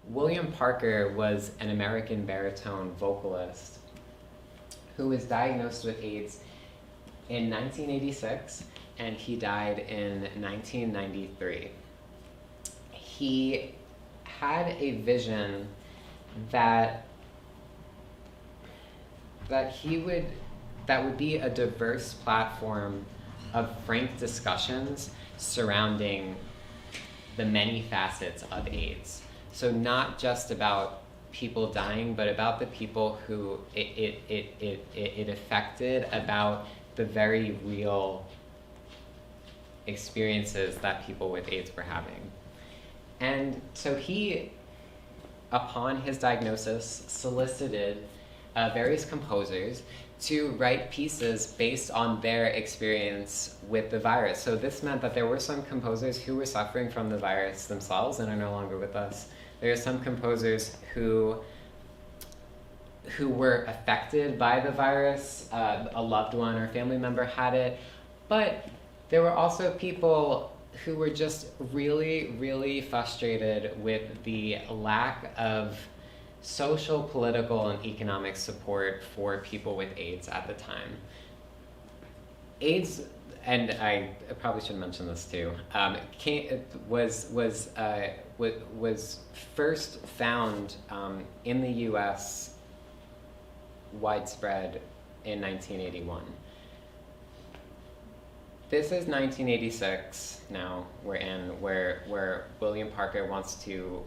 William Parker was an American baritone vocalist who was diagnosed with AIDS in 1986, and he died in 1993. He had a vision that would be a diverse platform of frank discussions surrounding the many facets of AIDS. So not just about people dying, but about the people who it affected, about the very real experiences that people with AIDS were having. And so he, upon his diagnosis, solicited various composers to write pieces based on their experience with the virus. So this meant that there were some composers who were suffering from the virus themselves and are no longer with us. There are some composers who were affected by the virus, a loved one or family member had it, but there were also people who were just really, really frustrated with the lack of social, political, and economic support for people with AIDS at the time. AIDS, and I probably should mention this too, was first found in the U.S. widespread in 1981. This is 1986 now we're in, where William Parker wants to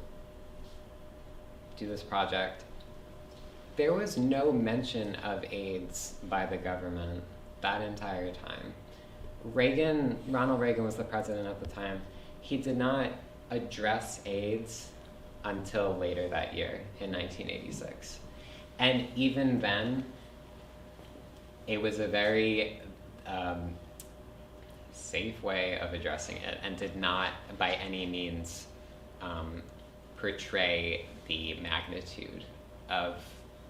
do this project. There was no mention of AIDS by the government that entire time. Ronald Reagan was the president at the time. He did not address AIDS until later that year in 1986. And even then, it was a very safe way of addressing it and did not by any means portray the magnitude of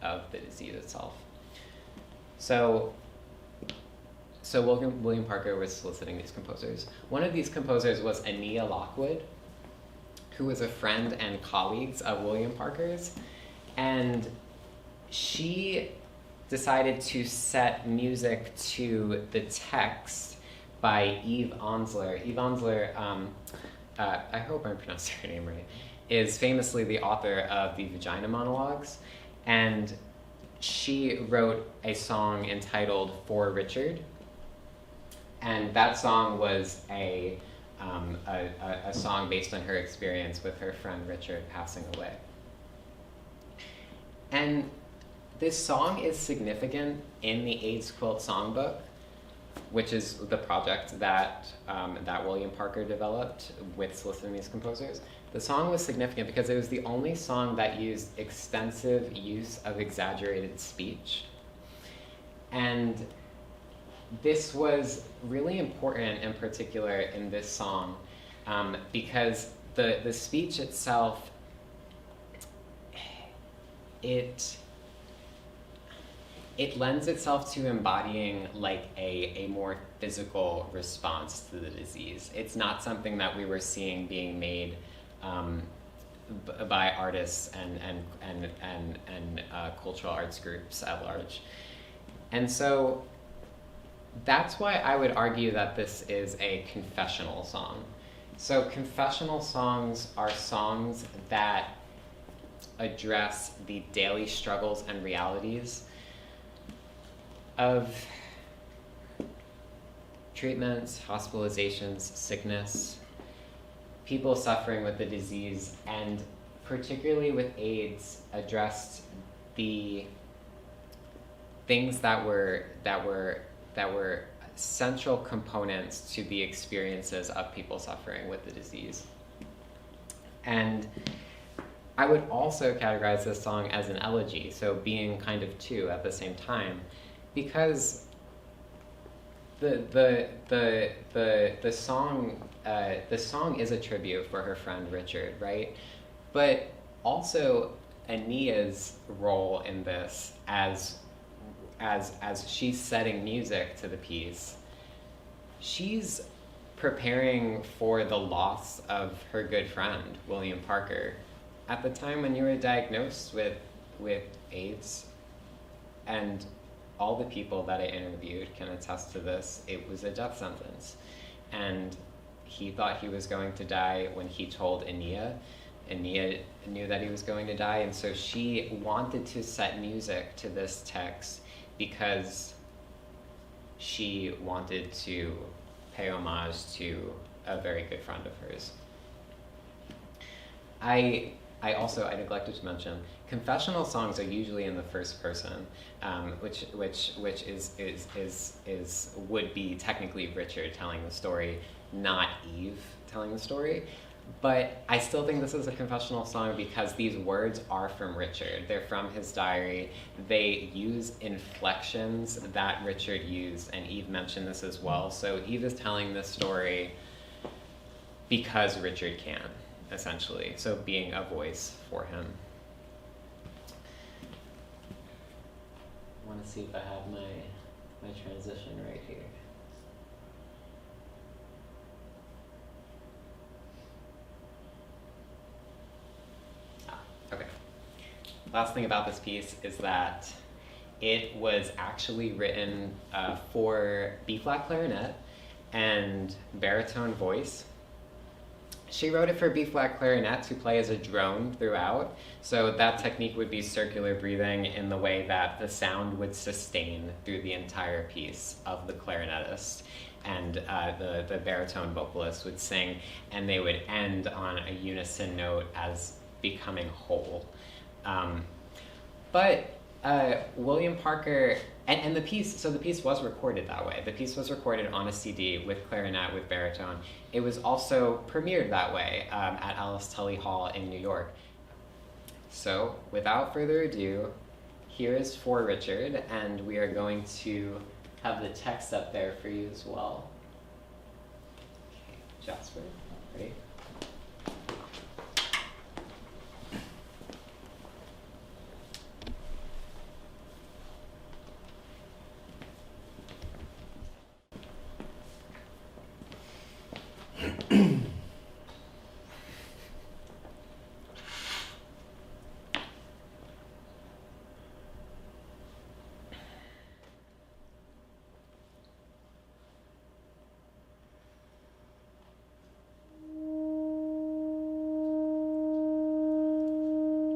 the disease itself. So William Parker was soliciting these composers. One of these composers was Ania Lockwood, who was a friend and colleague of William Parker's, and she decided to set music to the text by Eve Ensler. Eve Ensler, I hope I'm pronouncing her name right, is famously the author of the Vagina Monologues, and she wrote a song entitled For Richard, and that song was a song based on her experience with her friend Richard passing away. And this song is significant in the AIDS Quilt Songbook, which is the project that William Parker developed with soliciting these composers. The song was significant because it was the only song that used extensive use of exaggerated speech. And this was really important in particular in this song because the speech itself, it lends itself to embodying like a more physical response to the disease. It's not something that we were seeing being made by artists and cultural arts groups at large. And so that's why I would argue that this is a confessional song. So confessional songs are songs that address the daily struggles and realities of treatments, hospitalizations, sickness, people suffering with the disease, and particularly with AIDS, addressed the things that were central components to the experiences of people suffering with the disease. And I would also categorize this song as an elegy, so being kind of two at the same time, because the song is a tribute for her friend Richard, right? But also Ania's role in this as she's setting music to the piece, she's preparing for the loss of her good friend William Parker. at the time when you were diagnosed with AIDS, and all the people that I interviewed can attest to this, it was a death sentence. And he thought he was going to die when he told Ania. Ania knew that he was going to die, and so she wanted to set music to this text because she wanted to pay homage to a very good friend of hers. I neglected to mention, confessional songs are usually in the first person, which would be technically Richard telling the story, not Eve telling the story. But I still think this is a confessional song because these words are from Richard. They're from his diary. They use inflections that Richard used, and Eve mentioned this as well. So Eve is telling this story because Richard can, essentially. So being a voice for him. I want to see if I have my transition right here. Okay. Last thing about this piece is that it was actually written for B-flat clarinet and baritone voice. She wrote it for B-flat clarinet to play as a drone throughout, so that technique would be circular breathing in the way that the sound would sustain through the entire piece of the clarinetist, and the baritone vocalist would sing, and they would end on a unison note as becoming whole. But William Parker, and the piece was recorded that way. The piece was recorded on a CD with clarinet, with baritone. It was also premiered that way at Alice Tully Hall in New York. So without further ado, here is For Richard, and we are going to have the text up there for you as well. Okay, Jasper, ready?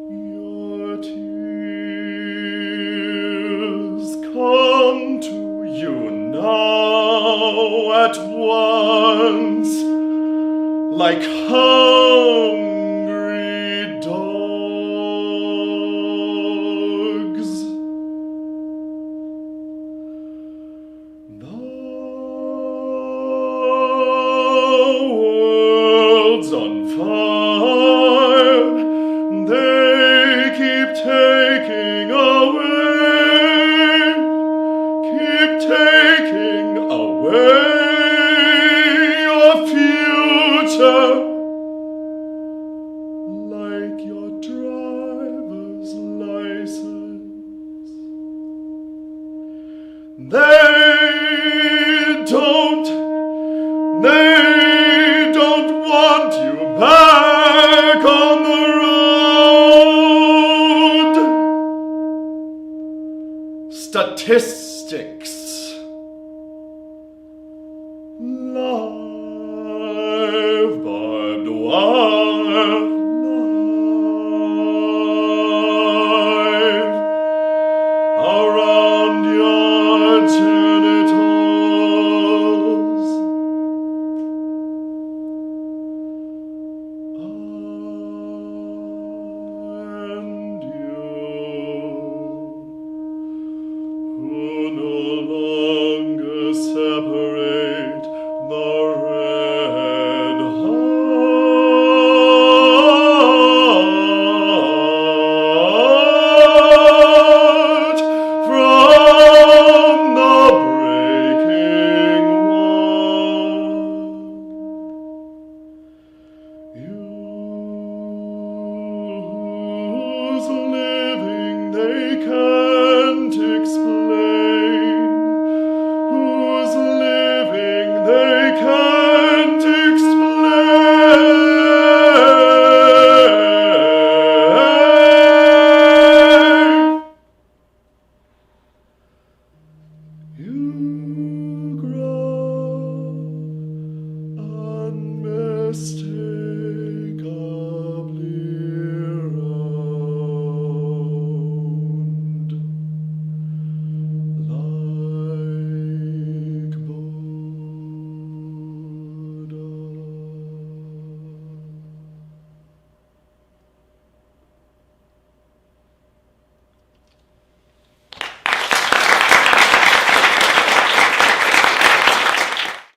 Your tears come to you now at once, like hungry dogs. The world's on fire, they keep taking away your future, like your driver's license. They don't want you back on the road. Statistics